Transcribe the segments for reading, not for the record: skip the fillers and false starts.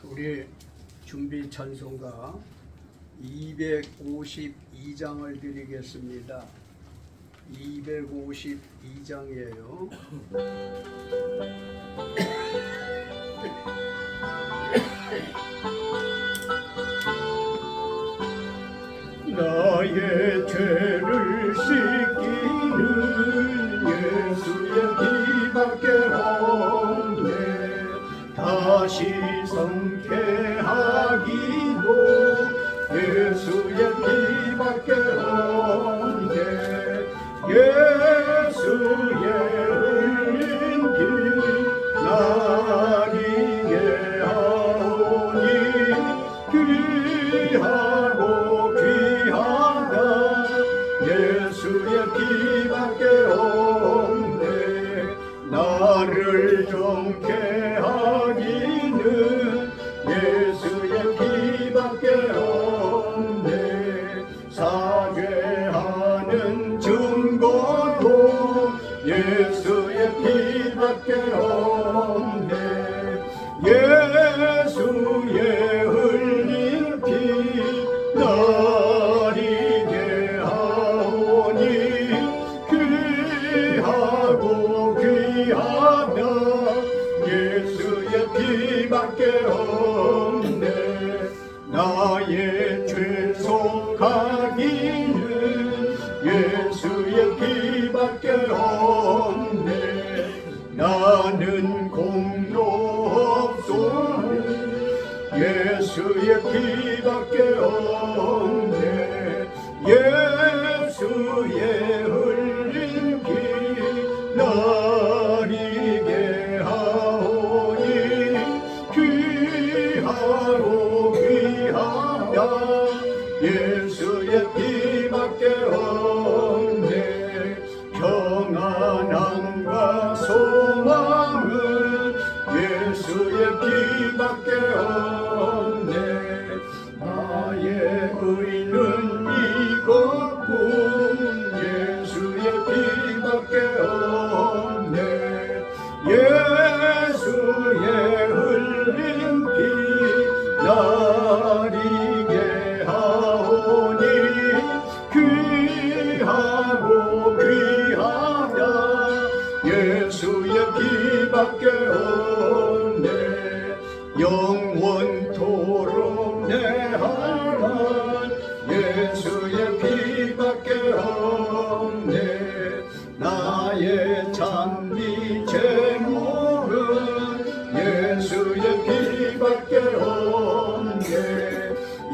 우리 준비 찬송가 252장을 드리겠습니다. 252장이에요. 나의 죄를 씻기는 예수의 피밖에 없네. 다시 성쾌하기도 예수의 피밖에 없네. 예수의 흘린 피 나리게 하오니 귀하고 귀하다. 예수의 피밖에 없네. 나를 정케 하기는 예수의 피밖에 없네. 사죄하는 증거도 예수의 피밖에 없네. 예수의 흘린 피 나리게 하오니 귀하고 귀하다. 예수의 피밖에 없네. 나의 죄 속하기는 예수의 피밖에 없네. 나는 공로 없소니 예수의 피밖에 없네. 예수의 흘린 피 나리게 하오니 귀하고 귀하다. 예수의 피밖에 없네. 평안함과 소망은 예수의 피밖에 없네. 나의 의는 이것뿐 예수의 피밖에 없네. 예수의 흘린 피 나리게 하오니 귀하고 귀하다. 예수의 피밖에 없네. 영원토록 내 하나님 예수의 피밖에 없네. 나의 찬미 제물은 예수의 피밖에 없네.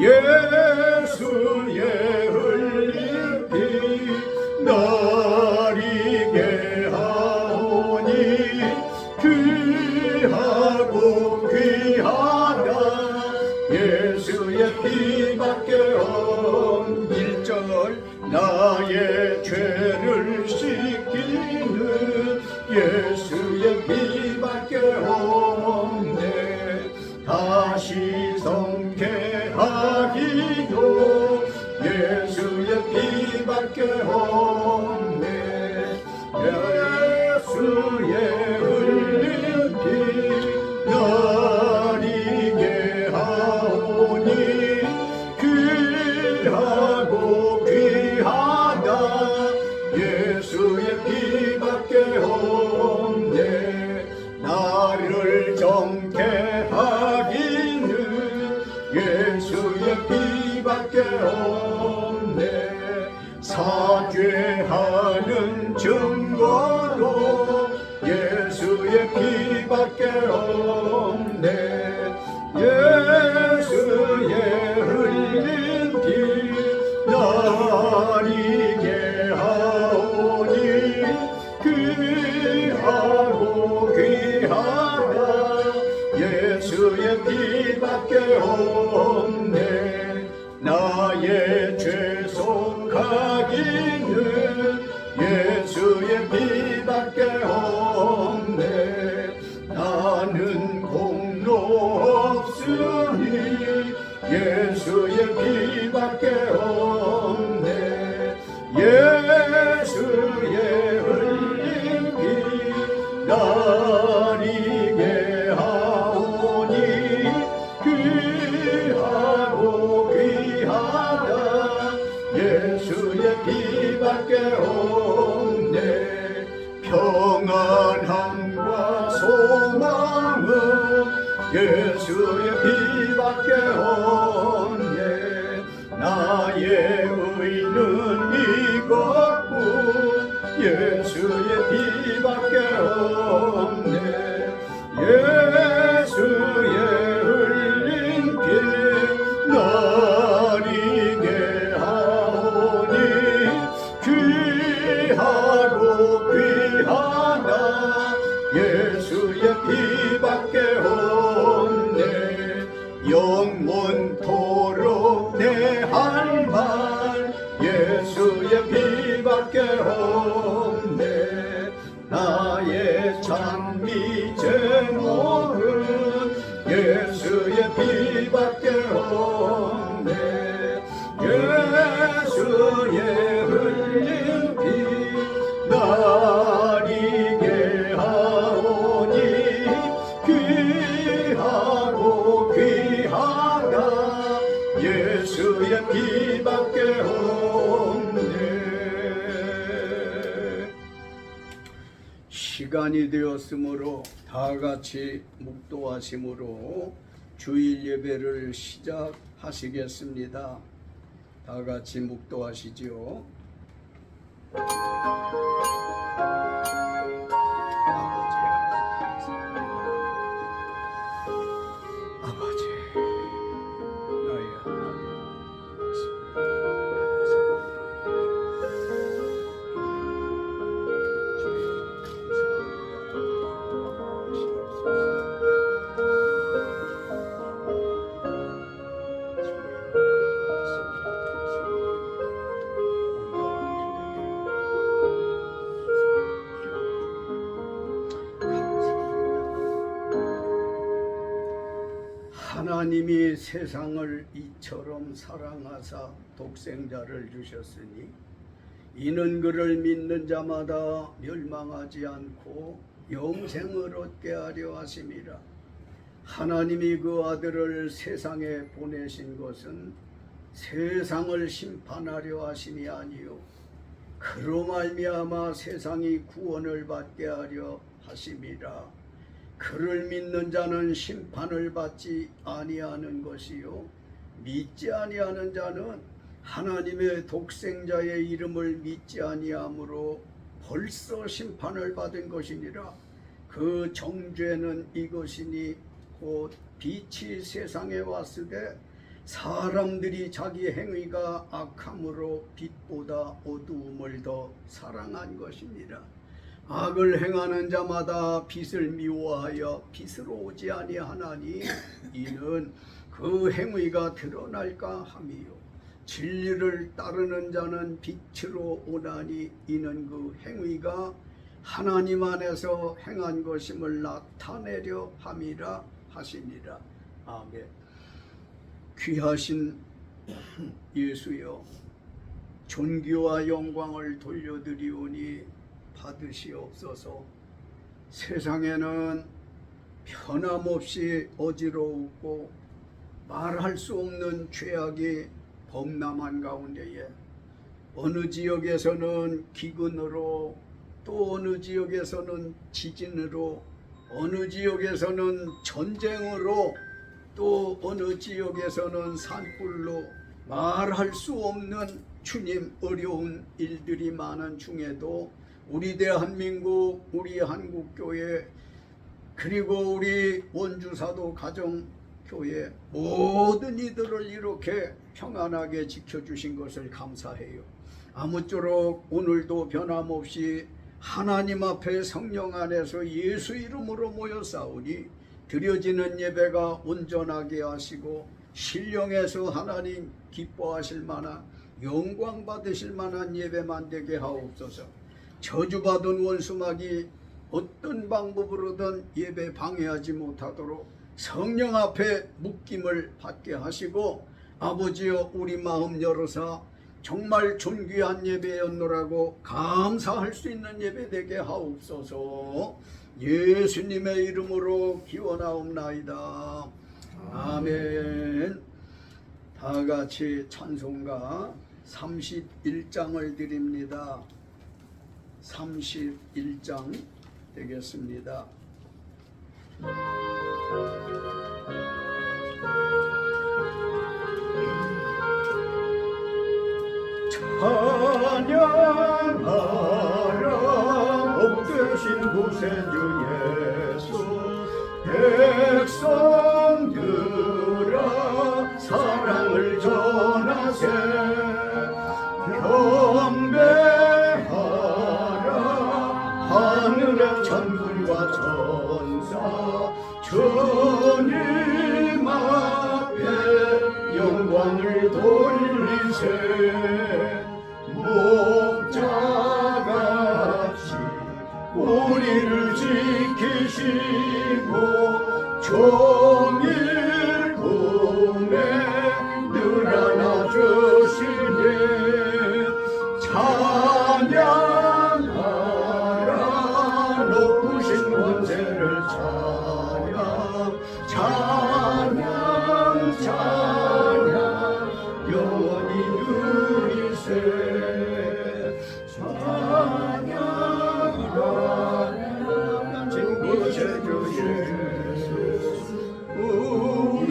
예수의 흘린 피 나리게 하오니 귀하고 귀하다. 예수의 피밖에 없네. 1절 나의 죄를 씻기는 예수의 피밖에 없네. 다시 성쾌하기도 예수의 피밖에 없네. 예수의 흘린 피 나리게 하오니 귀하고 귀하다. 예수의 피밖에 없네. 나를 정케 하기는 예수의 피밖에 없네. 사죄하는 증거도 예수의 피밖에 없네. 예수의 흘린 피 나리게 하오니 귀하고 귀하다. 예수의 피밖에 없네. 나의 죄 속하기는 예수의 피밖에 없네. 나는 공로 없으니 예수의 피밖에 없네. 예수의 흘린 피 나리게 하오니 예수의 피밖에 없네. 나의 의는 이것뿐 예수의 피밖에 없네. 예수의 흘린 피 나리게 하오니 귀하고 귀하다. 예수의 피밖에 없네. 영원토록 내 할 말 예수의 피밖에 없네. 나의 찬미 제목은 예수의 피밖에 없네. 예수의 흘린 피 나리게 하오니 귀하고 귀하다. 예수의 피밖에 없네. 시간이 되었으므로 다 같이 묵도하심으로 주일 예배를 시작하시겠습니다. 다 같이 묵도하시지요. 아버지, 나의 하나님, 하나님이 세상을 이처럼 사랑하사 독생자를 주셨으니 이는 그를 믿는 자마다 멸망하지 않고 영생을 얻게 하려 하심이라. 하나님이 그 아들을 세상에 보내신 것은 세상을 심판하려 하심이 아니요 그로 말미암아 세상이 구원을 받게 하려 하심이라. 그를 믿는 자는 심판을 받지 아니하는 것이요 믿지 아니하는 자는 하나님의 독생자의 이름을 믿지 아니하므로 벌써 심판을 받은 것이니라. 그 정죄는 이것이니 곧 빛이 세상에 왔으되 사람들이 자기 행위가 악함으로 빛보다 어두움을 더 사랑한 것이니라. 악을 행하는 자마다 빛을 미워하여 빛으로 오지 아니하나니 이는 그 행위가 드러날까 함이요 진리를 따르는 자는 빛으로 오나니 이는 그 행위가 하나님 안에서 행한 것임을 나타내려 함이라 하시니라. 아멘. 귀하신 예수여, 존귀와 영광을 돌려드리오니 받으시옵소서. 세상에는 변함없이 어지러우고 말할 수 없는 죄악이 범람한 가운데에 어느 지역에서는 기근으로, 또 어느 지역에서는 지진으로, 어느 지역에서는 전쟁으로, 또 어느 지역에서는 산불로 말할 수 없는 주님 어려운 일들이 많은 중에도 우리 대한민국, 우리 한국교회, 그리고 우리 원주사도 가정교회 모든 이들을 이렇게 평안하게 지켜주신 것을 감사해요. 아무쪼록 오늘도 변함없이 하나님 앞에 성령 안에서 예수 이름으로 모여 싸우니 드려지는 예배가 온전하게 하시고 신령에서 하나님 기뻐하실 만한, 영광 받으실 만한 예배만 되게 하옵소서. 저주받은 원수막이 어떤 방법으로든 예배 방해하지 못하도록 성령 앞에 묶임을 받게 하시고, 아버지여 우리 마음 열어서 정말 존귀한 예배였노라고 감사할 수 있는 예배 되게 하옵소서. 예수님의 이름으로 기원하옵나이다. 아멘. 다 같이 찬송가 31장을 드립니다. 31장 되겠습니다. 되신 구세주 예수 백성들아 사랑을 전하세 경배하라 하늘의 천군과 천사 주님 앞에 영광을 돌리세 목자같이 우리를 지키시고 종일 꿈에 늘 안아주시니 찬양하라 높으신 권세를 찬양 찬양 찬양 영원히 누리세 찬양하라 진구세주 예수 우리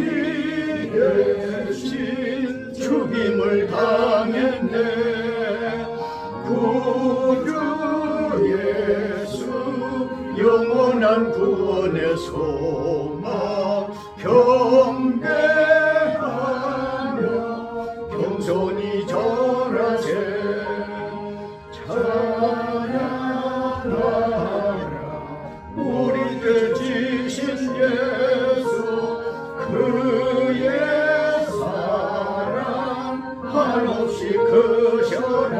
대신 죽임을 당했네 구주 예수 영원한 구원의 소망 경배하며 겸손히 절하세 찬양하라 우리 죄 지신 예수 그의 사랑 한없이 크셔라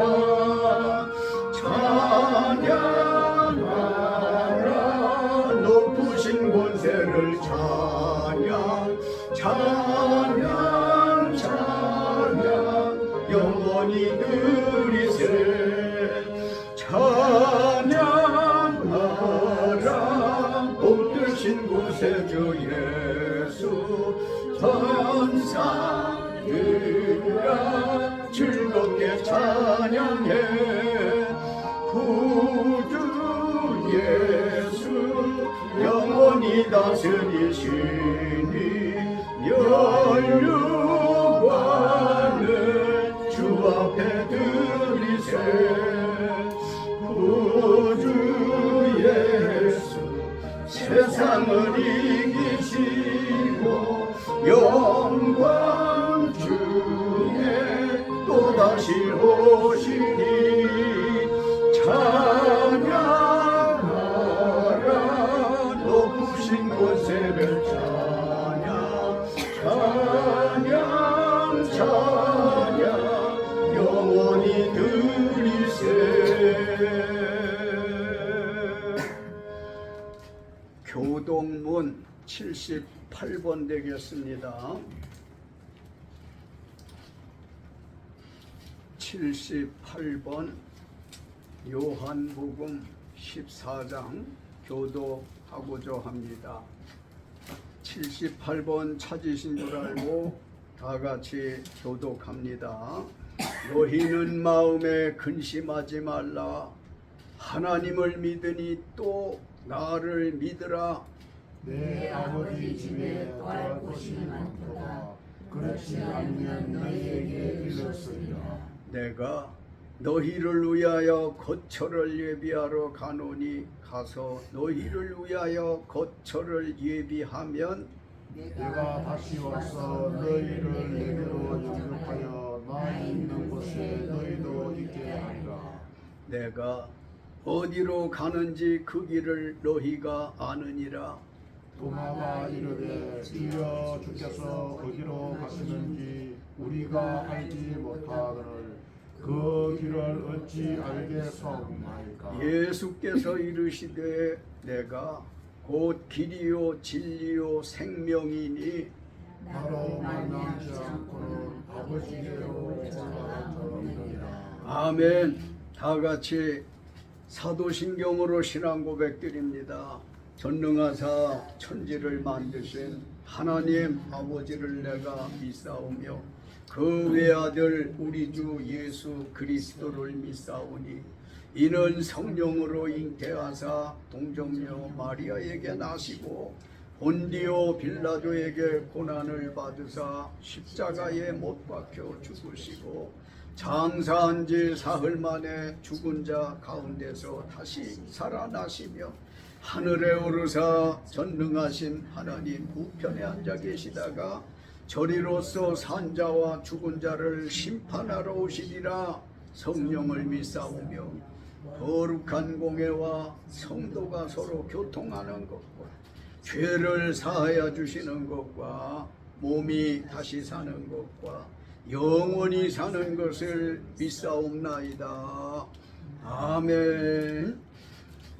찬양하라 높으신 권세를 찬양 찬양 찬양 영원히 누리세 찬양하라 복되신 구세주 예수 천사들아 즐겁게 찬양해 구주 예수 영원히 다스리시니 연류관을 주 앞에 드리세 구주 예수 세상을 이기시고 영광 중에 또다시 오시니 찬양하라 높으신 권세를 찬양 찬양 찬양 영원히 드리세 교동문 78번 되겠습니다. 78번 요한복음 14장 교도하고자 합니다. 78번 찾으신 줄 알고 다 같이 교독합니다. 너희는 마음에 근심하지 말라. 하나님을 믿으니 또 나를 믿으라. 내 아버지 집에 더할 곳이 많도다. 그렇지 않으면 너희에게 이르렀으리라. 내가 너희를 위하여 거처를 예비하러 가노니 가서 너희를 위하여 거처를 예비하면 내가 다시 와서 너희를 내게로 영접하여 나 있는 곳에 너희도 있게 하리라. 내가 어디로 가는지 그 길을 너희가 아느니라. 도마가 이르되 주여 주께서 어디로 가시는지 우리가 알지 못하거늘 그 길을 어찌 알겠사옵나이까. 예수께서 이르시되 내가 곧 길이요 진리요 생명이니 나로 말미암지 않고는 아버지께로 올라갈 수 없느니라. 아멘. 다 같이 사도신경으로 신앙 고백드립니다. 전능하사 천지를 만드신 하나님 아버지를 내가 믿사오며 그 외아들 우리 주 예수 그리스도를 믿사오니 이는 성령으로 잉태하사 동정녀 마리아에게 나시고 본디오 빌라도에게 고난을 받으사 십자가에 못 박혀 죽으시고 장사한 지 사흘 만에 죽은 자 가운데서 다시 살아나시며 하늘에 오르사 전능하신 하나님 우편에 앉아 계시다가 저리로서 산자와 죽은 자를 심판하러 오시리라. 성령을 믿사오며 거룩한 공회와 성도가 서로 교통하는 것과 죄를 사하여 주시는 것과 몸이 다시 사는 것과 영원히 사는 것을 믿사옵나이다. 아멘.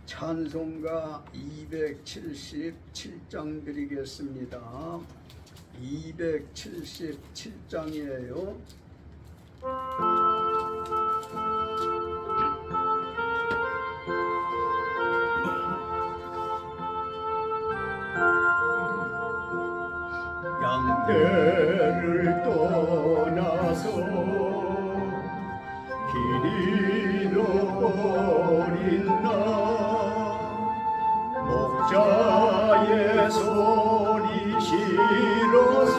찬송가 277장 드리겠습니다. 277장이에요. 양떼를 떠나서 길 잃어버린 나 목자의 소리 싫어서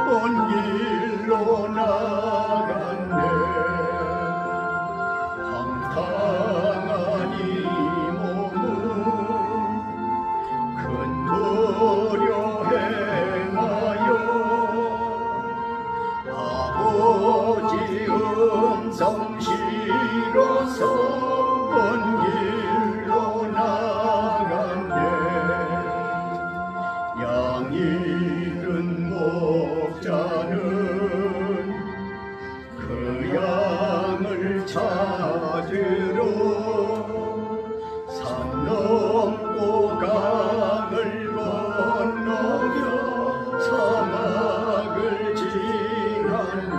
먼 길로 나갔네. 방탕한 이 몸은 큰 무려 행하여 아버지 음성 싫어서 먼 길로 나갔네. 양 잃은 목자는 그 양을 찾으러 산 넘고 강을 건너며 사막을 지났네.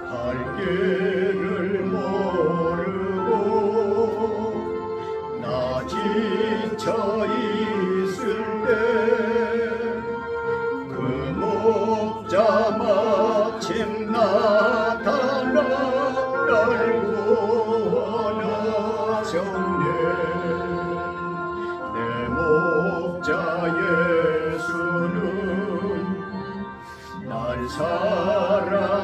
갈 길을 모르고 나 지쳐 있을 때 그 목자 마침 나타나 날 구원하셨네. 내 목자 예수는 날 사랑하셔서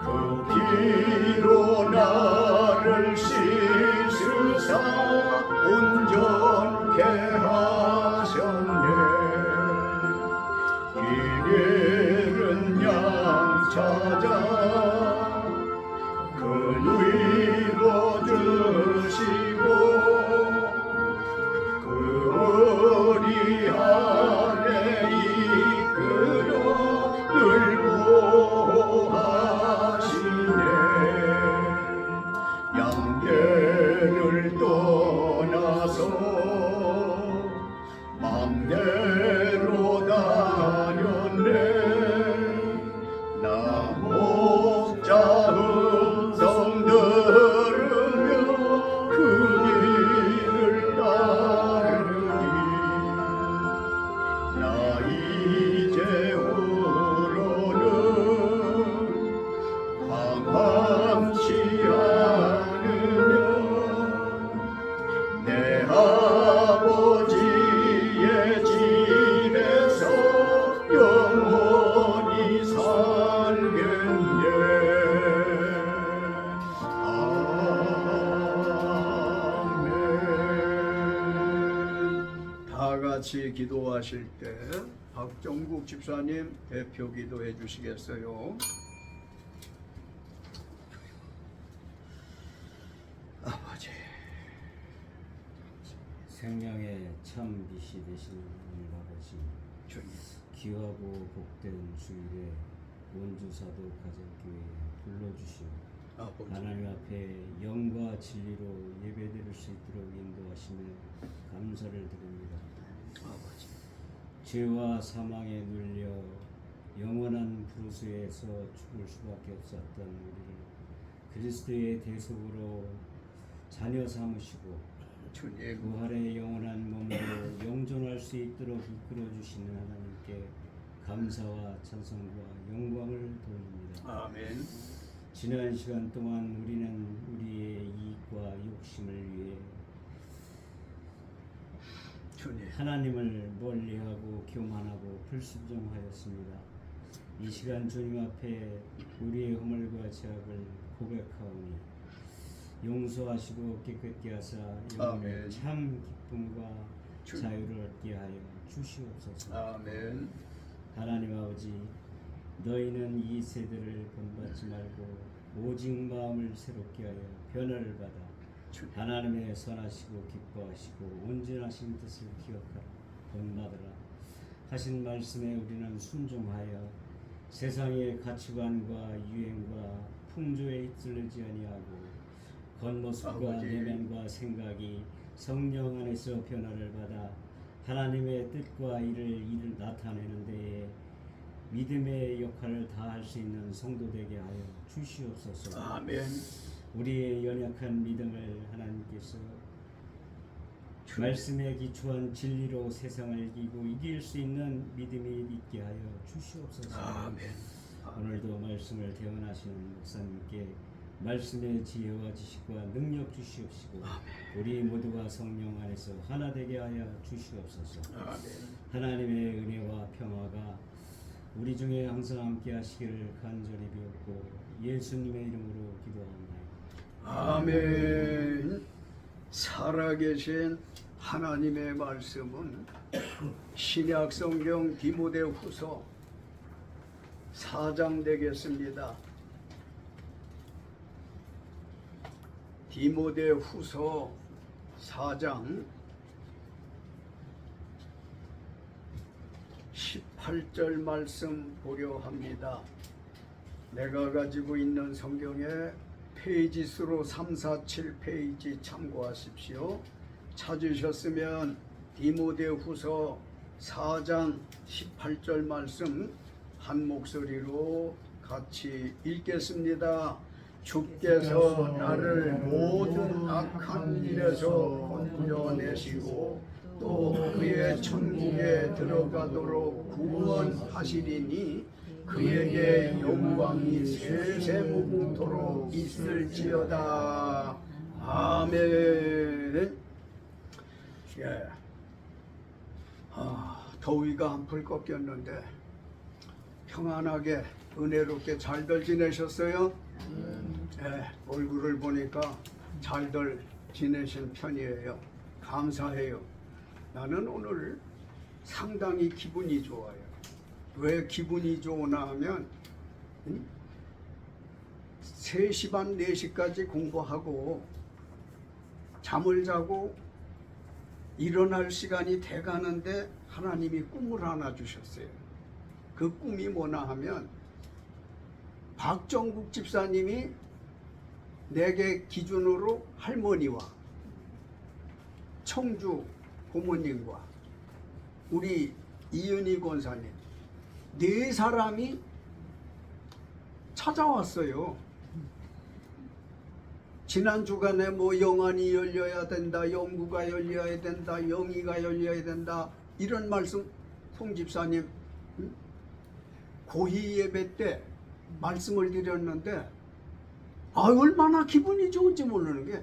그 피로 나를 씻으사 온전케 하셨네. 길 잃은 양 찾아 그 위로 주시고 그 우리 안에 이끌어 늘 보호하시네. 양떼를 떠나서 맘대로 다녔네. 나 목자 음성 들으며 그 길을 따르니 나 이제 후로는 방황치 않으며 내 아버지의 집에서 영원히 살겠네. 아멘. 다 같이 기도하실 때 박정국 집사님 대표 기도해 주시겠어요? 아버지, 생명의 참 빛이 되신 하나님 아버지, 주님, 귀하고 복된 주일에 원주사도 가정교회에 불러주시오. 아버지, 하나님 앞에 영과 진리로 예배드릴 수 있도록 인도하시며 감사를 드립니다. 아버지, 죄와 사망에 눌려 영원한 부르스에서 죽을 수밖에 없었던 우리를 그리스도의 대속으로 자녀 삼으시고 주님, 부활의 영원한 몸으로 영존할 수 있도록 이끌어 주시는 하나님께 감사와 찬송과 영광을 돌립니다. 아멘. 지난 시간 동안 우리는 우리의 이익과 욕심을 위해 주님. 하나님을 멀리하고 교만하고 불순종하였습니다. 이 시간 주님 앞에 우리의 허물과 죄악을 고백하오니 용서하시고 깨끗게 하사 영혼의 아멘. 참 기쁨과 주- 자유를 얻게 하여 주시옵소서. 아멘. 하나님 아버지, 너희는 이 세대를 본받지 말고 오직 마음을 새롭게 하여 변화를 받아 주님. 하나님의 선하시고 기뻐하시고 온전하신 뜻을 기억하라 본받으라 하신 말씀에 우리는 순종하여 세상의 가치관과 유행과 풍조에 휩쓸리지 아니하고 겉모습과 아버지. 내면과 생각이 성령 안에서 변화를 받아 하나님의 뜻과 일을 나타내는 데에 믿음의 역할을 다할 수 있는 성도 되게 하여 주시옵소서. 아멘. 우리의 연약한 믿음을 하나님께서 주님. 말씀에 기초한 진리로 세상을 이기고 이길 수 있는 믿음이 있게 하여 주시옵소서. 아멘. 오늘도 말씀을 대언하시는 목사님께 말씀의 지혜와 지식과 능력 주시옵시고 우리 모두가 성령 안에서 하나 되게 하여 주시옵소서. 아멘. 하나님의 은혜와 평화가 우리 중에 항상 함께 하시기를 간절히 비옵고 예수님의 이름으로 기도합니다. 아멘. 살아계신 하나님의 말씀은 신약 성경 디모데후서 4장 되겠습니다. 디모데후서 4장 18절 말씀 보려 합니다. 내가 가지고 있는 성경의 페이지 수로 347 페이지 참고하십시오. 찾으셨으면 디모데후서 4장 18절 말씀 한 목소리로 같이 읽겠습니다. 주께서 나를 모든 악한 일에서 건져내시고 또 그의 천국에 들어가도록 구원하시리니 그에게 영광이 세세무궁토록 있을지어다. 아멘. 예. 더위가 한풀 꺾였는데 평안하게 은혜롭게 잘들 지내셨어요? 예, 얼굴을 보니까 잘들 지내신 편이에요. 감사해요. 나는 오늘 상당히 기분이 좋아요. 왜 기분이 좋으나 하면 3시 반 4시까지 공부하고 잠을 자고 일어날 시간이 돼가는데 하나님이 꿈을 하나 주셨어요. 그 꿈이 뭐나 하면 박정국 집사님이 내게 기준으로 할머니와 청주 고모님과 우리 이은희 권사님 4사람이 찾아왔어요. 지난 주간에 뭐 영안이 열려야 된다, 영구가 열려야 된다, 영이가 열려야 된다 이런 말씀 송 집사님 고희 예배 때 말씀을 드렸는데 얼마나 기분이 좋은지 모르는 게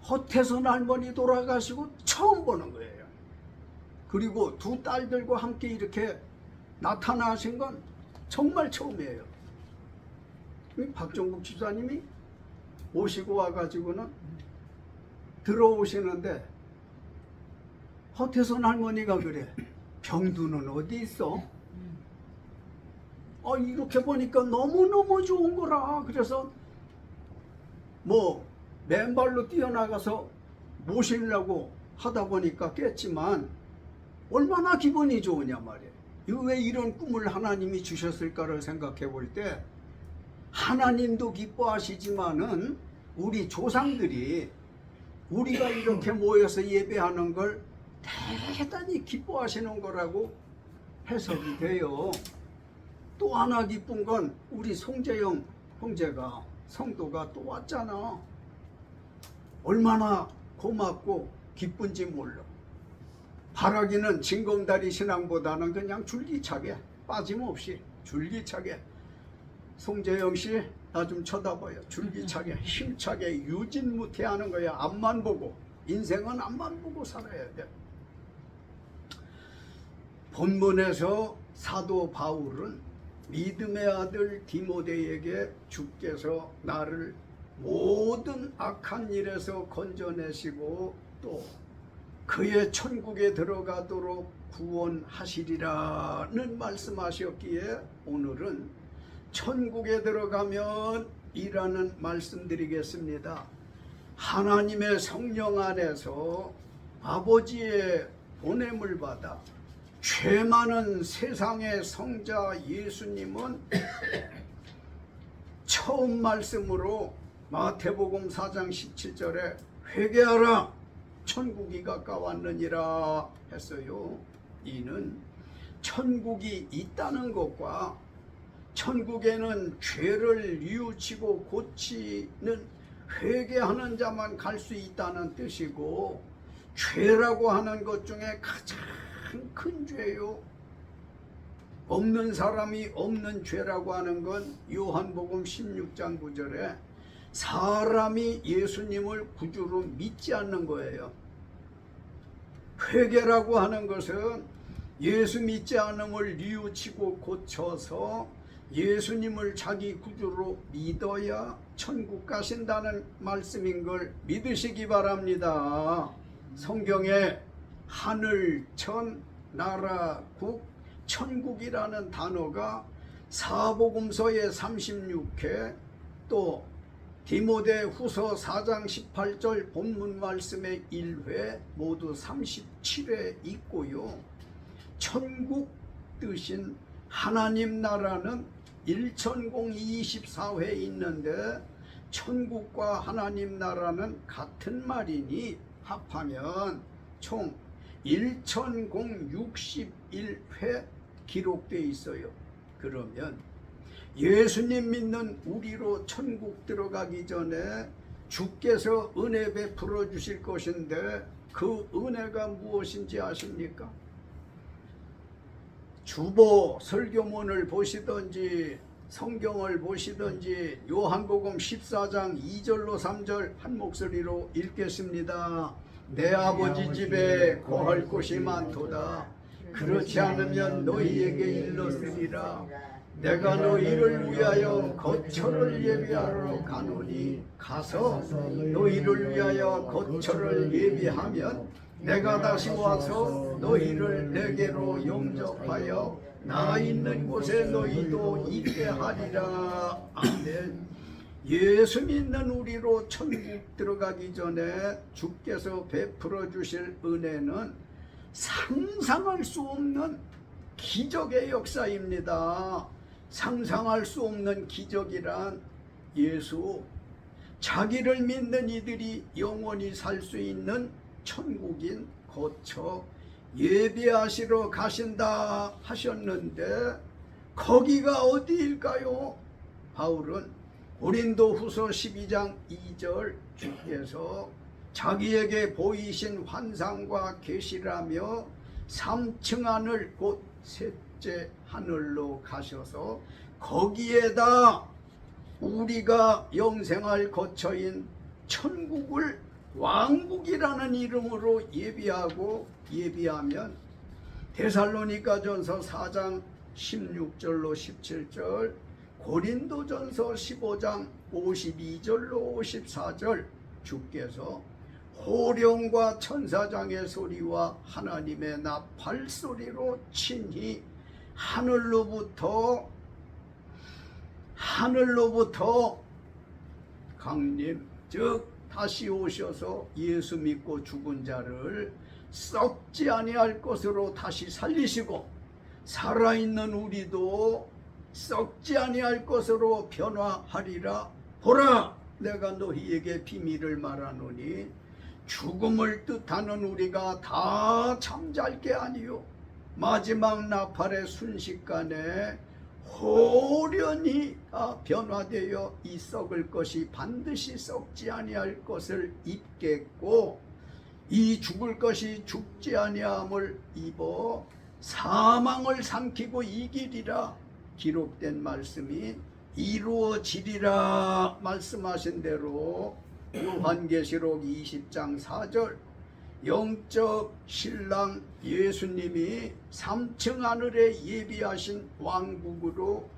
허태선 할머니 돌아가시고 처음 보는 거예요. 그리고 2 딸들과 함께 이렇게 나타나신 건 정말 처음이에요. 박정국 집사님이 오시고 와가지고는 들어오시는데 허태선 할머니가 그래. 병두는 어디 있어? 이렇게 보니까 너무너무 좋은 거라. 그래서 뭐 맨발로 뛰어나가서 모시려고 하다 보니까 깼지만 얼마나 기분이 좋으냐 말이에요. 왜 이런 꿈을 하나님이 주셨을까를 생각해 볼 때 하나님도 기뻐하시지만은 우리 조상들이 우리가 이렇게 모여서 예배하는 걸 대단히 기뻐하시는 거라고 해석이 돼요. 또 하나 기쁜 건 우리 송재영 형제가 성도가 또 왔잖아. 얼마나 고맙고 기쁜지 몰라. 바라기는 징검다리 신앙보다는 그냥 줄기차게 빠짐없이 줄기차게 송재영 씨 나 좀 쳐다봐요. 줄기차게 힘차게 유진무퇴하는 거야. 앞만 보고 인생은 앞만 보고 살아야 돼. 본문에서 사도 바울은 믿음의 아들 디모데에게 주께서 나를 모든 악한 일에서 건져내시고 또 그의 천국에 들어가도록 구원하시리라는 말씀하셨기에 오늘은 천국에 들어가면 이라는 말씀드리겠습니다. 하나님의 성령 안에서 아버지의 보냄을 받아 죄 많은 세상의 성자 예수님은 처음 말씀으로 마태복음 4장 17절에 회개하라 천국이 가까웠느니라 했어요. 이는 천국이 있다는 것과 천국에는 죄를 뉘우치고 고치는 회개하는 자만 갈 수 있다는 뜻이고, 죄라고 하는 것 중에 가장 큰 죄요. 없는 사람이 없는 죄라고 하는 건 요한복음 16장 9절에 사람이 예수님을 구주로 믿지 않는 거예요. 회개라고 하는 것은 예수 믿지 않음을 뉘우치고 고쳐서 예수님을 자기 구주로 믿어야 천국 가신다는 말씀인 걸 믿으시기 바랍니다. 성경에 하늘, 천, 나라, 국, 천국이라는 단어가 사복음서의 36회 또 디모데 후서 4장 18절 본문 말씀의 1회 모두 37회 있고요. 천국 뜻인 하나님 나라는 1024회 있는데 천국과 하나님 나라는 같은 말이니 합하면 총 1061회 기록되어 있어요. 그러면 예수님 믿는 우리로 천국 들어가기 전에 주께서 은혜 베풀어 주실 것인데 그 은혜가 무엇인지 아십니까? 주보 설교문을 보시든지 성경을 보시든지 요한복음 14장 2절로 3절 한 목소리로 읽겠습니다. 내 아버지 집에 거할 곳이 많도다. 그렇지 않으면 너희에게 일렀으리라. 내가 너희를 위하여 거처를 예비하러 가노니 가서 너희를 위하여 거처를 예비하면 내가 다시 와서 너희를 내게로 영접하여 나 있는 곳에 너희도 있게 하리라. 아멘. 예수 믿는 우리로 천국 들어가기 전에 주께서 베풀어 주실 은혜는 상상할 수 없는 기적의 역사입니다. 상상할 수 없는 기적이란 예수, 자기를 믿는 이들이 영원히 살 수 있는 천국인 거처 예비하시러 가신다 하셨는데 거기가 어디일까요? 바울은 고린도 후서 12장 2절 주께서 자기에게 보이신 환상과 계시라며 3층 하늘 곧 셋째 하늘로 가셔서 거기에다 우리가 영생할 거처인 천국을 왕국이라는 이름으로 예비하면 데살로니가전서 4장 16절로 17절, 고린도전서 15장 52절로 54절 주께서 호령과 천사장의 소리와 하나님의 나팔 소리로 친히 하늘로부터 강림 즉 다시 오셔서 예수 믿고 죽은 자를 썩지 아니할 것으로 다시 살리시고 살아있는 우리도 썩지 아니할 것으로 변화하리라. 보라, 내가 너희에게 비밀을 말하노니 죽음을 뜻하는 우리가 다 잠잘 게 아니요 마지막 나팔의 순식간에 호련히 변화되어 이 썩을 것이 반드시 썩지 아니할 것을 입겠고 이 죽을 것이 죽지 아니함을 입어 사망을 삼키고 이기리라. 기록된 말씀이 이루어지리라 말씀하신 대로 요한계시록 20장 4절 영적 신랑 예수님이 3층 하늘에 예비하신 왕국으로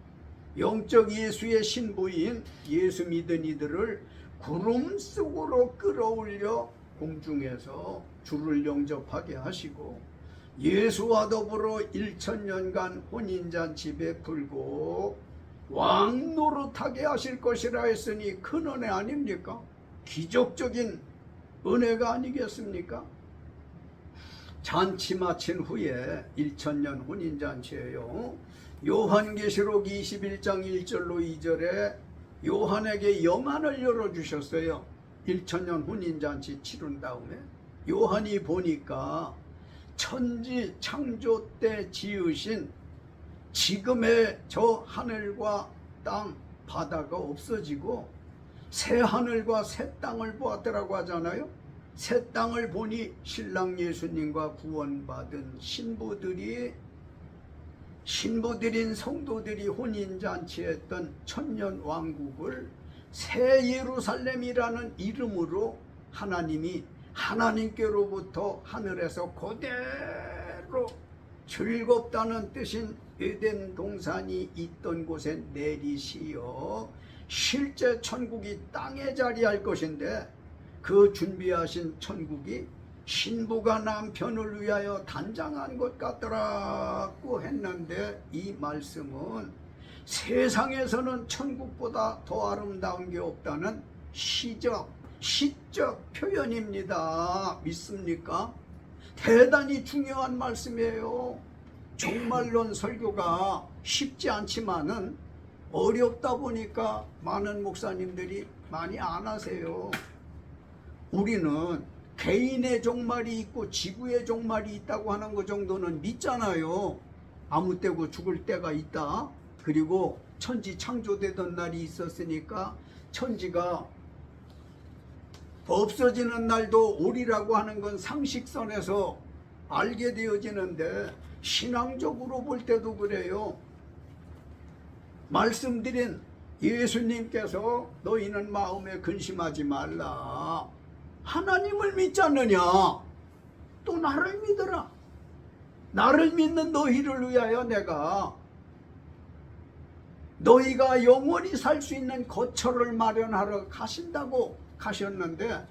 영적 예수의 신부인 예수 믿은 이들을 구름 속으로 끌어올려 공중에서 주를 영접하게 하시고 예수와 더불어 1000년간 혼인잔치 베풀고 왕 노릇하게 하실 것이라 했으니 큰 은혜 아닙니까? 기적적인 은혜가 아니겠습니까? 잔치 마친 후에 1000년 혼인잔치예요. 요한계시록 21장 1절로 2절에 요한에게 영안을 열어주셨어요. 1000년 혼인잔치 치른 다음에 요한이 보니까 천지 창조 때 지으신 지금의 저 하늘과 땅 바다가 없어지고 새 하늘과 새 땅을 보았더라고 하잖아요. 새 땅을 보니 신랑 예수님과 구원받은 신부들인 성도들이 혼인잔치했던 천년 왕국을 새 예루살렘이라는 이름으로 하나님이 하나님께로부터 하늘에서 그대로 즐겁다는 뜻인 에덴 동산이 있던 곳에 내리시어 실제 천국이 땅에 자리할 것인데 그 준비하신 천국이 신부가 남편을 위하여 단장한 것 같더라고 했는데 이 말씀은 세상에서는 천국보다 더 아름다운 게 없다는 시적 표현입니다. 믿습니까? 대단히 중요한 말씀이에요. 종말론 설교가 쉽지 않지만은 어렵다 보니까 많은 목사님들이 많이 안 하세요. 우리는 개인의 종말이 있고 지구의 종말이 있다고 하는 것 정도는 믿잖아요. 아무 때고 죽을 때가 있다. 그리고 천지 창조되던 날이 있었으니까 천지가 없어지는 날도 오리라고 하는 건 상식선에서 알게 되어지는데 신앙적으로 볼 때도 그래요. 말씀드린 예수님께서 너희는 마음에 근심하지 말라. 하나님을 믿지 않느냐? 또 나를 믿어라. 나를 믿는 너희를 위하여 내가 너희가 영원히 살 수 있는 거처를 마련하러 가신다고 가셨는데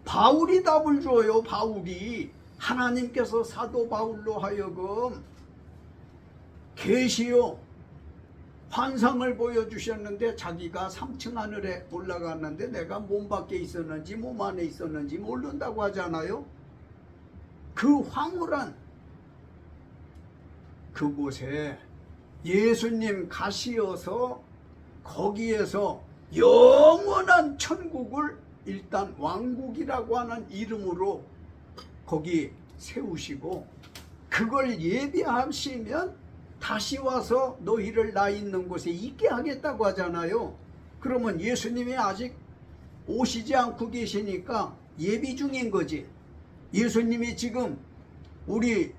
바울이 답을 줘요. 바울이 하나님께서 사도 바울로 하여금 계시요 환상을 보여주셨는데 자기가 3층 하늘에 올라갔는데 내가 몸 밖에 있었는지 몸 안에 있었는지 모른다고 하잖아요. 그 황홀한 그곳에 예수님 가시어서 거기에서 영원한 천국을 일단 왕국이라고 하는 이름으로 거기 세우시고 그걸 예비하시면 다시 와서 너희를 나 있는 곳에 있게 하겠다고 하잖아요. 그러면 예수님이 아직 오시지 않고 계시니까 예비 중인 거지. 예수님이 지금 우리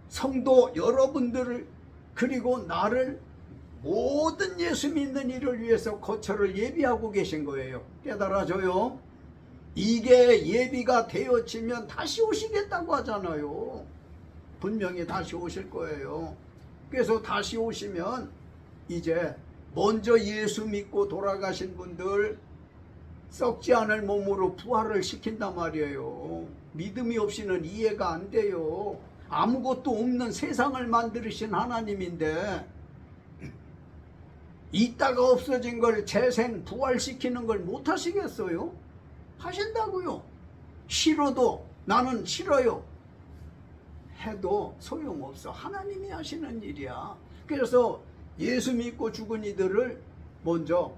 성도 여러분들을 그리고 나를 모든 예수 믿는 이를 위해서 거처를 예비하고 계신 거예요. 깨달아져요? 이게 예비가 되어지면 다시 오시겠다고 하잖아요. 분명히 다시 오실 거예요. 그래서 다시 오시면 이제 먼저 예수 믿고 돌아가신 분들 썩지 않을 몸으로 부활을 시킨단 말이에요. 믿음이 없이는 이해가 안 돼요. 아무것도 없는 세상을 만드신 하나님인데 있다가 없어진 걸 재생 부활시키는 걸 못 하시겠어요? 하신다고요. 싫어도 나는 싫어요 해도 소용없어. 하나님이 하시는 일이야. 그래서 예수 믿고 죽은 이들을 먼저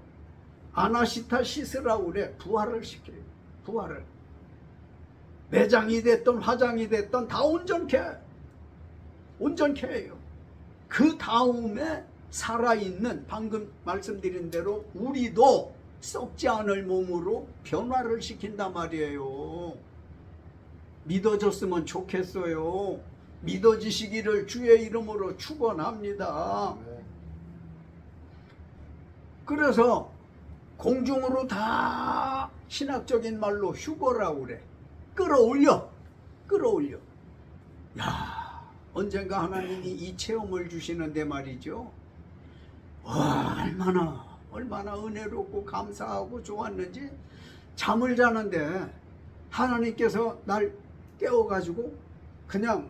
아나시타시스라고 그래. 부활을 시켜요. 부활을. 매장이 됐든 화장이 됐든 다 온전케 해요. 그 다음에 살아있는 방금 말씀드린 대로 우리도 썩지 않을 몸으로 변화를 시킨단 말이에요. 믿어졌으면 좋겠어요. 믿어지시기를 주의 이름으로 축원합니다. 그래서 공중으로 다 신학적인 말로 휴거라고 그래. 끌어올려. 야, 언젠가 하나님이 이 체험을 주시는데 말이죠. 와, 얼마나 은혜롭고 감사하고 좋았는지. 잠을 자는데 하나님께서 날 깨워가지고 그냥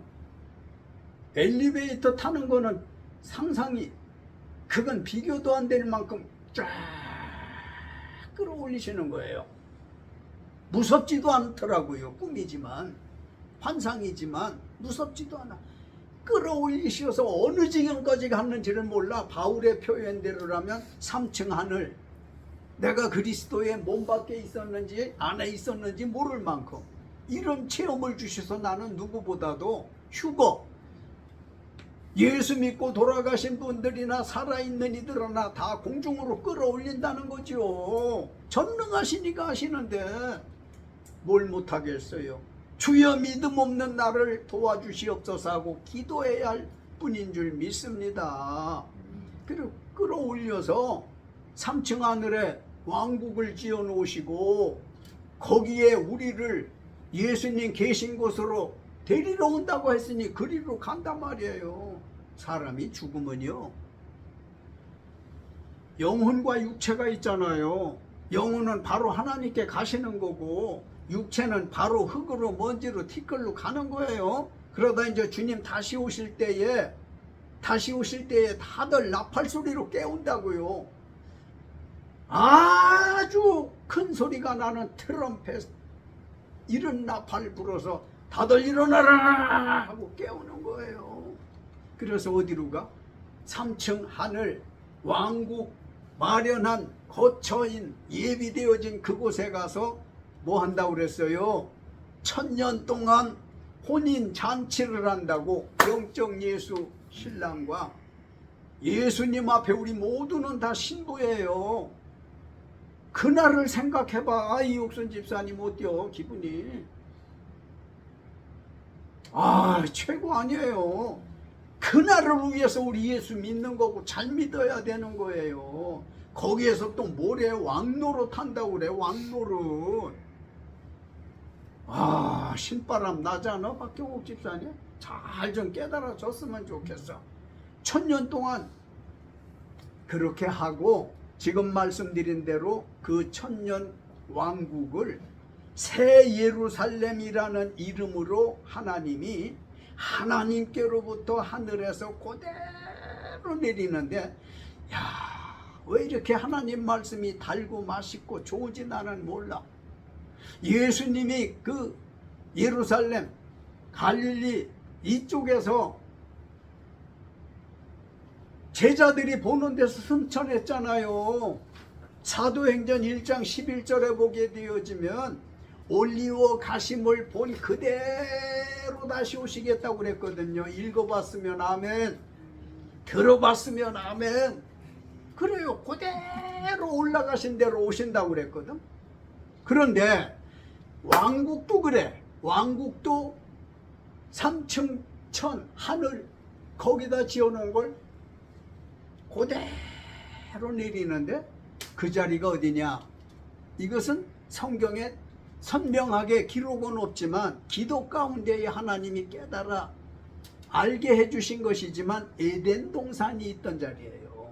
엘리베이터 타는 거는 상상이, 그건 비교도 안 될 만큼 쫙 끌어올리시는 거예요. 무섭지도 않더라고요. 꿈이지만, 환상이지만 무섭지도 않아. 끌어올리셔서 어느 지경까지 갔는지를 몰라. 바울의 표현대로라면 3층 하늘, 내가 그리스도의 몸 밖에 있었는지 안에 있었는지 모를 만큼 이런 체험을 주셔서 나는 누구보다도 휴거, 예수 믿고 돌아가신 분들이나 살아있는 이들이나 다 공중으로 끌어올린다는 거죠. 전능하시니까 하시는데 뭘 못하겠어요. 주여 믿음 없는 나를 도와주시옵소서 하고 기도해야 할 뿐인 줄 믿습니다. 그리고 끌어올려서 3층 하늘에 왕국을 지어 놓으시고 거기에 우리를 예수님 계신 곳으로 데리러 온다고 했으니 그리로 간단 말이에요. 사람이 죽으면요, 영혼과 육체가 있잖아요. 영혼은 바로 하나님께 가시는 거고 육체는 바로 흙으로 먼지로 티끌로 가는 거예요. 그러다 이제 주님 다시 오실 때에 다들 나팔 소리로 깨운다고요. 아주 큰 소리가 나는 트럼펫, 이런 나팔 불어서 다들 일어나라 하고 깨우는 거예요. 그래서 어디로 가? 3층 하늘 왕국 마련한 거처인 예비되어진 그곳에 가서 뭐 한다고 그랬어요? 1000년 동안 혼인 잔치를 한다고. 영적 예수 신랑과 예수님 앞에 우리 모두는 다 신부예요. 그날을 생각해봐. 이옥순 집사님 어때요? 기분이? 최고 아니에요. 그날을 위해서 우리 예수 믿는 거고 잘 믿어야 되는 거예요. 거기에서 또 모래 왕노릇 한다고 그래. 왕노릇. 신바람 나잖아. 박경옥 집사님 잘 좀 깨달아 줬으면 좋겠어. 1000년 동안 그렇게 하고 지금 말씀드린 대로 그 1000년 왕국을 새 예루살렘이라는 이름으로 하나님이 하나님께로부터 하늘에서 그대로 내리는데, 왜 이렇게 하나님 말씀이 달고 맛있고 좋은지 나는 몰라. 예수님이 그 예루살렘, 갈릴리 이쪽에서 제자들이 보는 데서 승천했잖아요. 사도행전 1장 11절에 보게 되어지면 올리워 가심을 본 그대로 다시 오시겠다고 그랬거든요. 읽어봤으면 아멘, 들어봤으면 아멘. 그래요. 그대로 올라가신 대로 오신다고 그랬거든. 그런데 왕국도 그래. 왕국도 3층 천 하늘 거기다 지어놓은 걸 그대로 내리는데 그 자리가 어디냐? 이것은 성경에 선명하게 기록은 없지만 기도 가운데에 하나님이 깨달아 알게 해주신 것이지만 에덴 동산이 있던 자리예요.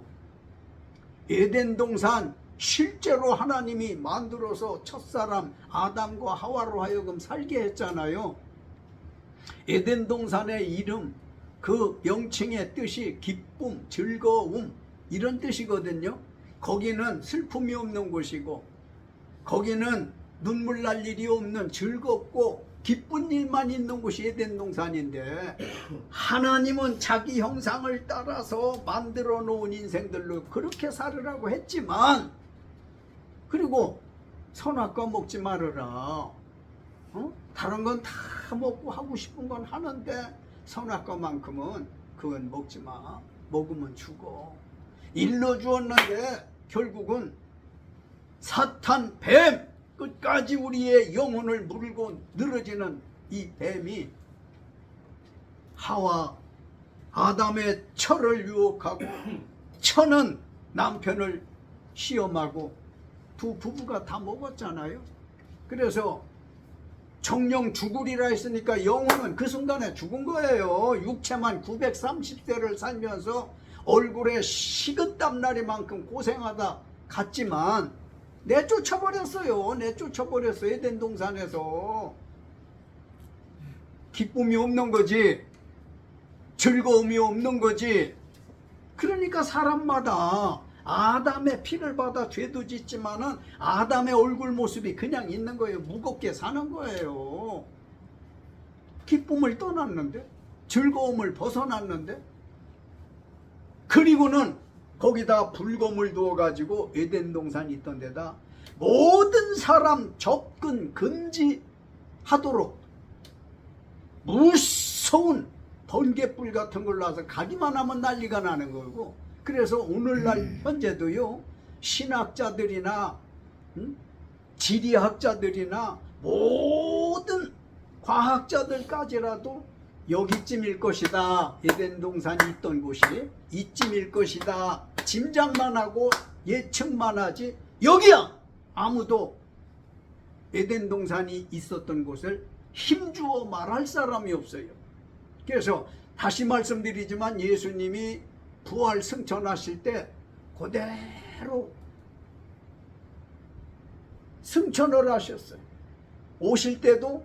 에덴 동산, 실제로 하나님이 만들어서 첫사람 아담과 하와로 하여금 살게 했잖아요. 에덴 동산의 이름, 그 명칭의 뜻이 기쁨, 즐거움 이런 뜻이거든요. 거기는 슬픔이 없는 곳이고 거기는 눈물 날 일이 없는 즐겁고 기쁜 일만 있는 곳이 에덴 동산인데, 하나님은 자기 형상을 따라서 만들어 놓은 인생들로 그렇게 살으라고 했지만, 그리고 선악과 먹지 말아라. 다른 건 다 먹고 하고 싶은 건 하는데 선악과만큼은 그건 먹지 마. 먹으면 죽어. 일러주었는데 결국은 사탄, 뱀, 끝까지 우리의 영혼을 물고 늘어지는 이 뱀이 하와 아담의 철을 유혹하고 철은 남편을 시험하고 두 부부가 다 먹었잖아요. 그래서 정령 죽으리라 했으니까 영혼은 그 순간에 죽은 거예요. 육체만 930세를 살면서 얼굴에 식은땀 나리만큼 고생하다 갔지만 내쫓아버렸어요. 내쫓아버렸어요. 에덴 동산에서. 기쁨이 없는 거지. 즐거움이 없는 거지. 그러니까 사람마다 아담의 피를 받아 죄도 짓지만은 아담의 얼굴 모습이 그냥 있는 거예요. 무겁게 사는 거예요. 기쁨을 떠났는데, 즐거움을 벗어났는데, 그리고는 거기다 불검을 두어가지고 에덴 동산이 있던 데다 모든 사람 접근 금지하도록 무서운 번개불 같은 걸 놔서 가기만 하면 난리가 나는 거고, 그래서 오늘날 현재도요, 신학자들이나 지리학자들이나 모든 과학자들까지라도 여기쯤일 것이다, 에덴 동산이 있던 곳이 이쯤일 것이다 짐작만 하고 예측만 하지, 여기야 아무도 에덴 동산이 있었던 곳을 힘주어 말할 사람이 없어요. 그래서 다시 말씀드리지만 예수님이 부활 승천하실 때 그대로 승천을 하셨어요. 오실 때도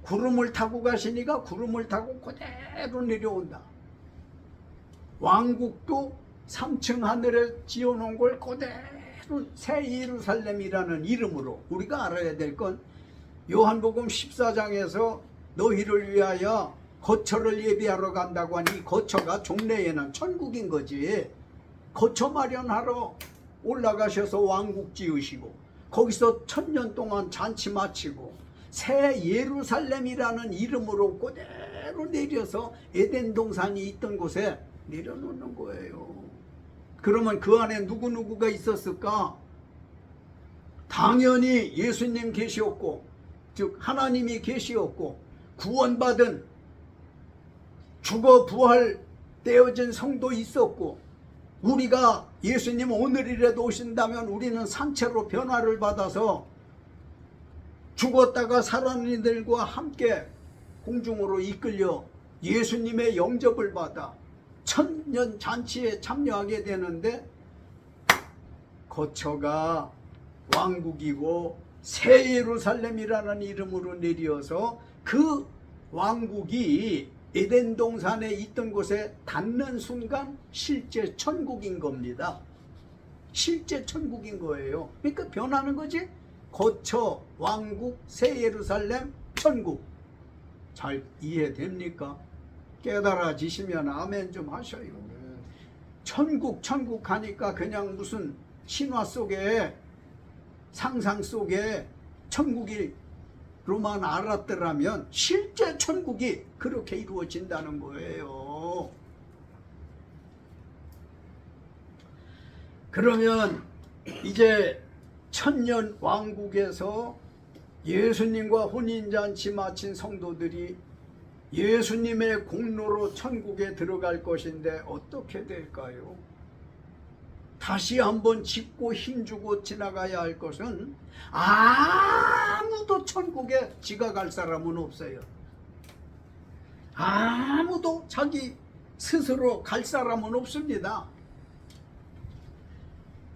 구름을 타고 가시니까 구름을 타고 그대로 내려온다. 왕국도 3층 하늘에 지어놓은 걸 그대로 새 예루살렘이라는 이름으로, 우리가 알아야 될 건 요한복음 14장에서 너희를 위하여 거처를 예비하러 간다고 하니, 거처가 종래에는 천국인 거지. 거처 마련하러 올라가셔서 왕국 지으시고 거기서 1000년 동안 잔치 마치고 새 예루살렘이라는 이름으로 그대로 내려서 에덴 동산이 있던 곳에 내려놓는 거예요. 그러면 그 안에 누구누구가 있었을까? 당연히 예수님 계시었고, 즉 하나님이 계시었고, 구원받은 죽어 부활되어진 성도 있었고, 우리가 예수님 오늘이라도 오신다면 우리는 산채로 변화를 받아서 죽었다가 살아난 이들과 함께 공중으로 이끌려 예수님의 영접을 받아 천년 잔치에 참여하게 되는데, 거처가 왕국이고 새 예루살렘이라는 이름으로 내려서 그 왕국이 에덴 동산에 있던 곳에 닿는 순간 실제 천국인 겁니다. 실제 천국인 거예요. 그러니까 변하는 거지. 거처, 왕국, 새 예루살렘, 천국. 잘 이해됩니까? 깨달아지시면 아멘 좀 하셔요. 천국 하니까 그냥 무슨 신화 속에, 상상 속에 천국이로만 알았더라면 실제 천국이 그렇게 이루어진다는 거예요. 그러면 이제 천년 왕국에서 예수님과 혼인잔치 마친 성도들이 예수님의 공로로 천국에 들어갈 것인데 어떻게 될까요? 다시 한번 짚고 힘주고 지나가야 할 것은, 아무도 천국에 지가 갈 사람은 없어요. 아무도 자기 스스로 갈 사람은 없습니다.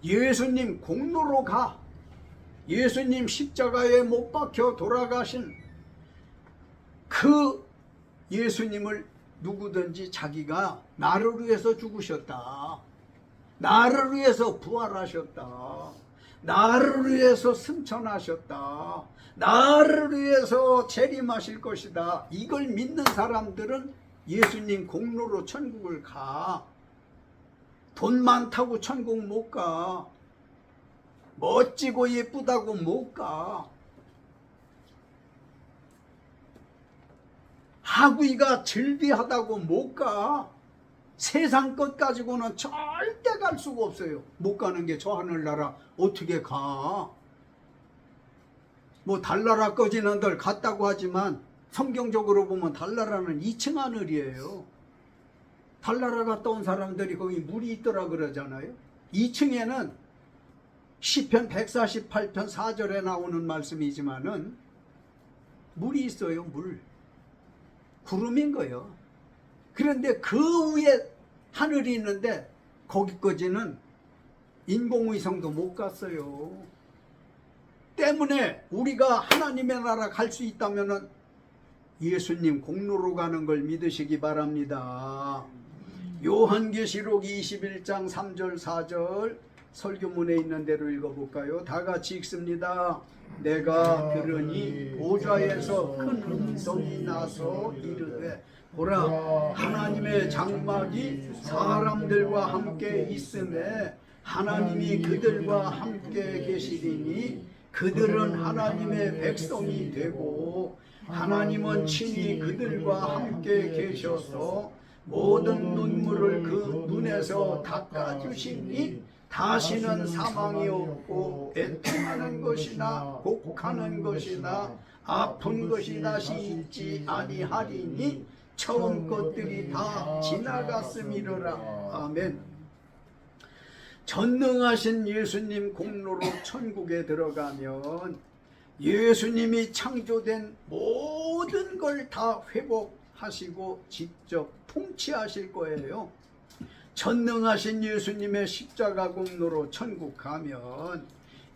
예수님 공로로 가. 예수님 십자가에 못 박혀 돌아가신 그 예수님을 누구든지 자기가 나를 위해서 죽으셨다, 나를 위해서 부활하셨다, 나를 위해서 승천하셨다, 나를 위해서 재림하실 것이다, 이걸 믿는 사람들은 예수님 공로로 천국을 가. 돈 많다고 천국 못 가. 멋지고 예쁘다고 못 가. 하구이가 즐비하다고 못 가. 세상 것 가지고는 절대 갈 수가 없어요. 못 가는 게 저 하늘나라 어떻게 가? 뭐 달나라까지는 늘 갔다고 하지만 성경적으로 보면 달나라는 2층 하늘이에요. 달나라 갔다 온 사람들이 거기 물이 있더라 그러잖아요. 2층에는 시편 148편 4절에 나오는 말씀이지만은 물이 있어요. 물. 구름인 거예요. 그런데 그 위에 하늘이 있는데 거기까지는 인공위성도 못 갔어요. 때문에 우리가 하나님의 나라 갈 수 있다면은 예수님 공로로 가는 걸 믿으시기 바랍니다. 요한계시록 21장 3절 4절 설교문에 있는 대로 읽어볼까요? 다 같이 읽습니다. 내가 들으니 보좌에서 큰 음성이 나서 이르되 보라, 하나님의 장막이 사람들과 함께 있음에 하나님이 그들과 함께 계시리니 그들은 하나님의 백성이 되고 하나님은 친히 그들과 함께 계셔서 모든 눈물을 그 눈에서 닦아주시니 다시는 사망이 없고 애통하는 것이나 곡하는 것이나 아픈 것이 다시 있지 아니하리니 처음 것들이 다 지나갔음이로라. 아멘. 전능하신 예수님 공로로 천국에 들어가면 예수님이 창조된 모든 걸 다 회복하시고 직접 통치하실 거예요. 전능하신 예수님의 십자가 공로로 천국 가면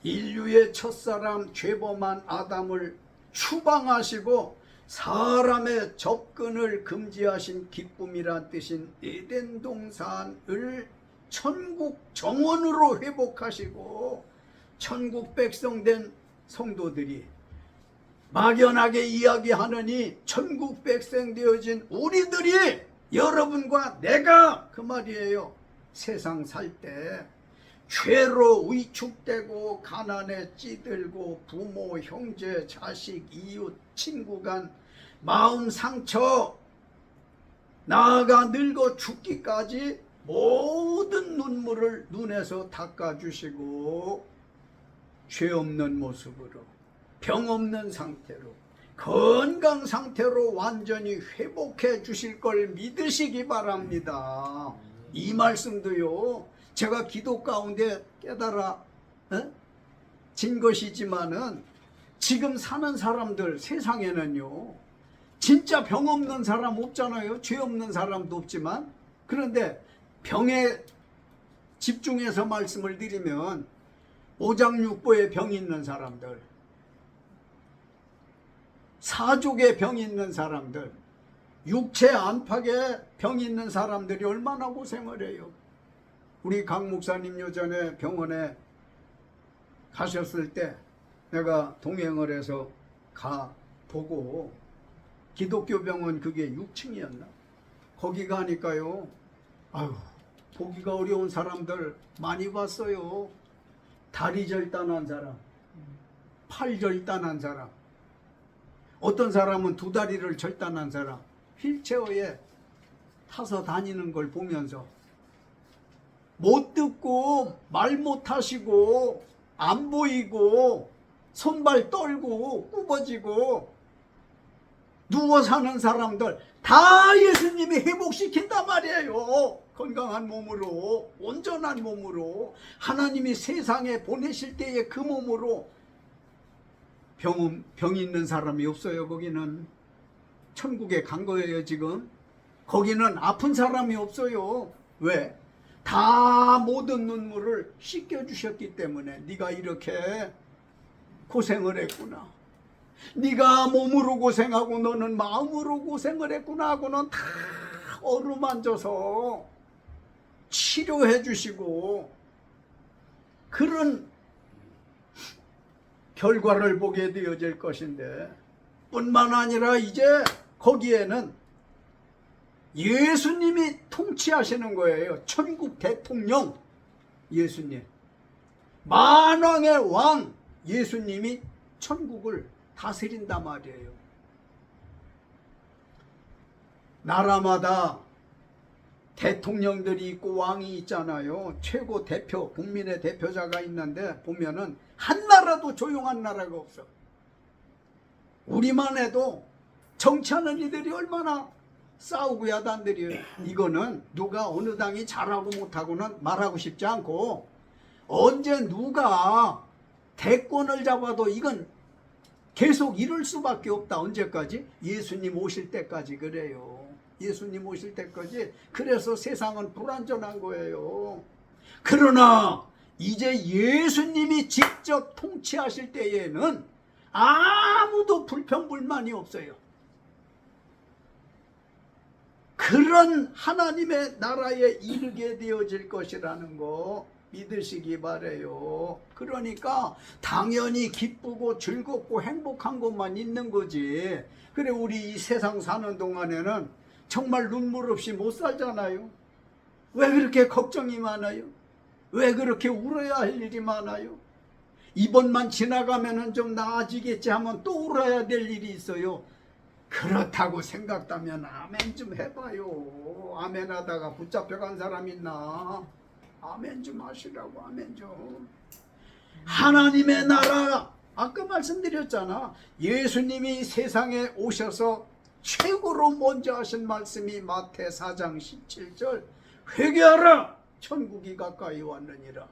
인류의 첫사람 죄범한 아담을 추방하시고 사람의 접근을 금지하신 기쁨이란 뜻인 에덴 동산을 천국 정원으로 회복하시고 천국 백성 된 성도들이 막연하게 이야기하느니 천국 백성 되어진 우리들이 여러분과 내가 그 말이에요. 세상 살 때 죄로 위축되고 가난에 찌들고 부모, 형제, 자식, 이웃, 친구 간 마음 상처 나아가 늙어 죽기까지 모든 눈물을 눈에서 닦아주시고 죄 없는 모습으로 병 없는 상태로 건강 상태로 완전히 회복해 주실 걸 믿으시기 바랍니다. 이 말씀도요 제가 기도 가운데 깨달아 진 것이지만은 지금 사는 사람들 세상에는요 진짜 병 없는 사람 없잖아요. 죄 없는 사람도 없지만 그런데 병에 집중해서 말씀을 드리면 오장육부에 병 있는 사람들, 사족에 병 있는 사람들, 육체 안팎에 병 있는 사람들이 얼마나 고생을 해요. 우리 강 목사님 요전에 병원에 가셨을 때 내가 동행을 해서 가 보고 기독교 병원 그게 6층이었나? 거기 가니까요. 아유, 보기가 어려운 사람들 많이 봤어요. 다리 절단한 사람, 팔 절단한 사람, 어떤 사람은 두 다리를 절단한 사람, 휠체어에 타서 다니는 걸 보면서 못 듣고 말 못하시고 안 보이고 손발 떨고 굽어지고 누워 사는 사람들 다 예수님이 회복시킨단 말이에요. 건강한 몸으로, 온전한 몸으로 하나님이 세상에 보내실 때의 그 몸으로 병 있는 사람이 없어요. 거기는 천국에 간 거예요. 지금 거기는 아픈 사람이 없어요. 왜? 다 모든 눈물을 씻겨주셨기 때문에 네가 이렇게 고생을 했구나, 네가 몸으로 고생하고 너는 마음으로 고생을 했구나 하고는 다 어루만져서 치료해 주시고 그런 결과를 보게 되어질 것인데 뿐만 아니라 이제 거기에는 예수님이 통치하시는 거예요. 천국 대통령 예수님, 만왕의 왕 예수님이 천국을 다스린단 말이에요. 나라마다 대통령들이 있고 왕이 있잖아요. 최고 대표, 국민의 대표자가 있는데 보면은 한 나라도 조용한 나라가 없어. 우리만 해도 정치하는 이들이 얼마나 싸우고 야단들이에요. 이거는 누가 어느 당이 잘하고 못하고는 말하고 싶지 않고 언제 누가 대권을 잡아도 이건 계속 이럴 수밖에 없다. 언제까지? 예수님 오실 때까지 그래요. 예수님 오실 때까지. 그래서 세상은 불완전한 거예요. 그러나 이제 예수님이 직접 통치하실 때에는 아무도 불평불만이 없어요. 그런 하나님의 나라에 이르게 되어질 것이라는 거 믿으시기 바래요. 그러니까 당연히 기쁘고 즐겁고 행복한 것만 있는 거지. 그래 우리 이 세상 사는 동안에는 정말 눈물 없이 못 살잖아요. 왜 그렇게 걱정이 많아요? 왜 그렇게 울어야 할 일이 많아요? 이번만 지나가면은 좀 나아지겠지 하면 또 울어야 될 일이 있어요. 그렇다고 생각하면 아멘 좀 해봐요. 아멘 하다가 붙잡혀간 사람 있나? 아멘 좀 하시라고. 아멘 좀. 하나님의 나라, 아까 말씀드렸잖아. 예수님이 세상에 오셔서 최고로 먼저 하신 말씀이 마태 4장 17절 회개하라 천국이 가까이 왔느니라.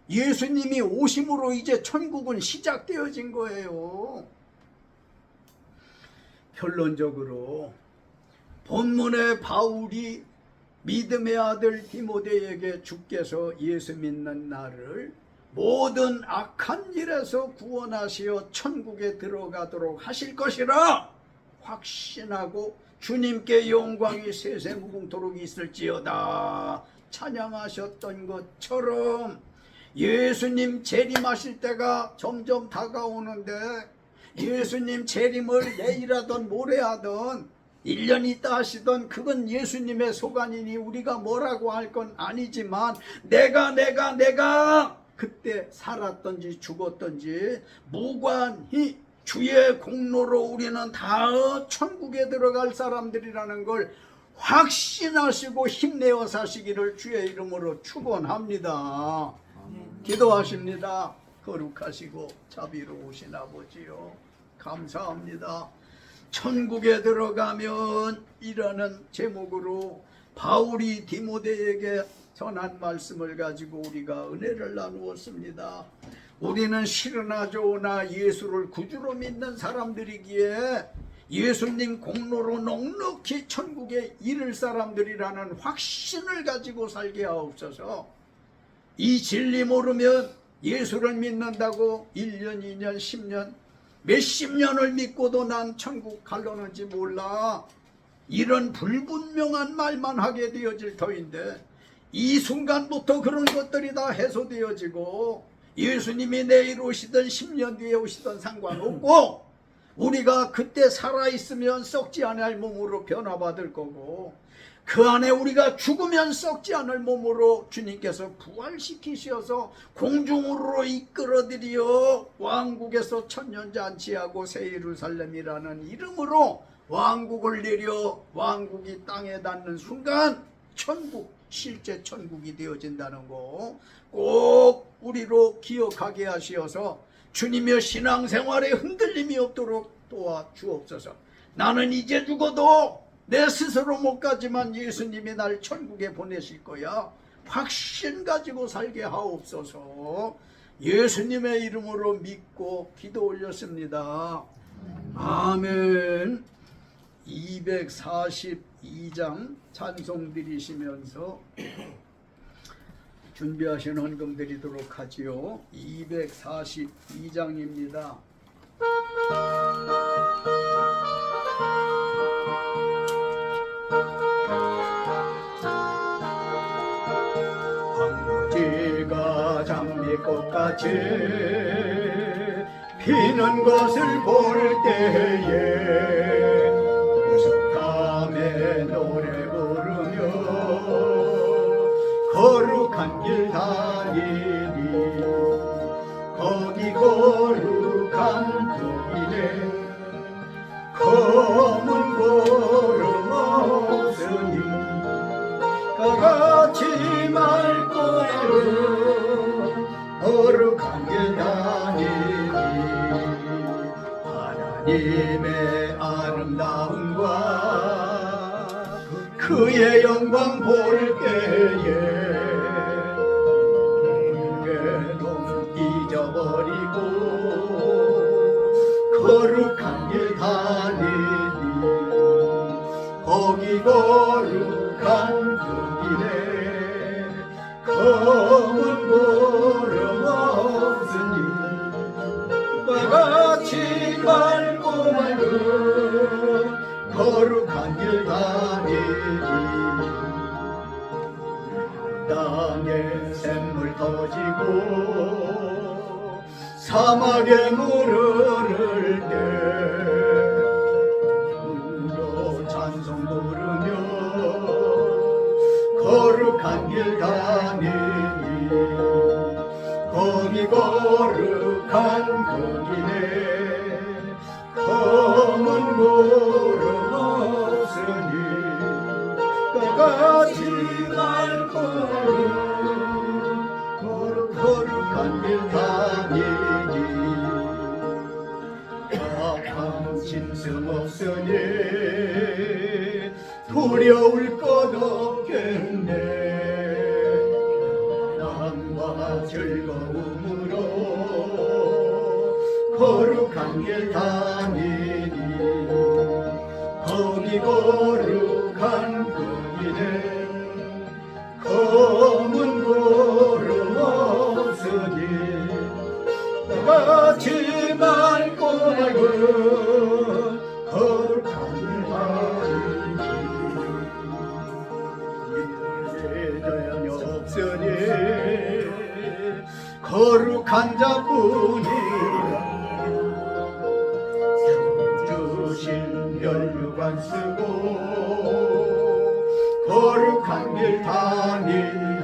예수님이 오심으로 이제 천국은 시작되어진 거예요. 결론적으로 본문의 바울이 믿음의 아들 디모데에게 주께서 예수 믿는 나를 모든 악한 일에서 구원하시어 천국에 들어가도록 하실 것이라 확신하고 주님께 영광이 세세무궁토록 있을지어다 찬양하셨던 것처럼 예수님 재림하실 때가 점점 다가오는데 예수님 재림을 내일하던 모레하던 1년 있다 하시던 그건 예수님의 소관이니 우리가 뭐라고 할 건 아니지만 내가 그때 살았던지 죽었던지 무관히 주의 공로로 우리는 다 천국에 들어갈 사람들이라는 걸 확신하시고 힘내어 사시기를 주의 이름으로 축원합니다. 기도하십니다. 거룩하시고 자비로우신 아버지요, 감사합니다. 천국에 들어가면 이라는 제목으로 바울이 디모데에게 전한 말씀을 가지고 우리가 은혜를 나누었습니다. 우리는 실으나 좋으나 예수를 구주로 믿는 사람들이기에 예수님 공로로 넉넉히 천국에 이를 사람들이라는 확신을 가지고 살게 하옵소서. 이 진리 모르면 예수를 믿는다고 1년, 2년, 10년, 몇십 년을 믿고도 난 천국 갈려는지 몰라. 이런 불분명한 말만 하게 되어질 터인데 이 순간부터 그런 것들이 다 해소되어지고 예수님이 내일 오시든 10년 뒤에 오시든 상관없고 우리가 그때 살아있으면 썩지 않을 몸으로 변화받을 거고 그 안에 우리가 죽으면 썩지 않을 몸으로 주님께서 부활시키셔서 공중으로 이끌어들여 왕국에서 천년잔치하고 새 예루살렘이라는 이름으로 왕국을 내려 왕국이 땅에 닿는 순간 천국, 실제 천국이 되어진다는 거 꼭 우리로 기억하게 하시어서 주님의 신앙생활에 흔들림이 없도록 도와주옵소서. 나는 이제 죽어도 내 스스로 못 가지만 예수님이 날 천국에 보내실 거야. 확신 가지고 살게 하옵소서. 예수님의 이름으로 믿고 기도 올렸습니다. 아멘. 242장 찬송 드리시면서 준비하신 헌금 드리도록 하지요. 242장입니다. 황무지가 장미꽃같이 피는 것을 볼 때에 우석함에 노래 부르며 거룩한 길 다니리. 거기 거룩한 그 길에 검은 구름 없으니 같이 말 거예요. 거룩한 길 다니리. 하나님의 아름다움과 그의 영광 볼 때에 거룩한 길 다니니 거기 거룩한 그 길에 검은 구름 없으니 같이 맑고 맑은 거룩한 길 다니니 땅에 샘물 터지고 사막에 물을 때 울어 찬송 부르며 거룩한 길 다니니 거기 거룩한 그 길에 검은 구름 없으니 같이 맑고 거룩한 길 다니니 악한 짐승 없으니 두려울 것 없겠네 평안과 즐거움으로 거룩한 길 다니니 거기 거룩한 그 길에 검은 구름 없으니 나같이 맑고 맑은 거룩한 길 다니니 이들의 없으니 거룩한 자뿐이라 주신 혈육안 쓰고 거룩한 길 다니니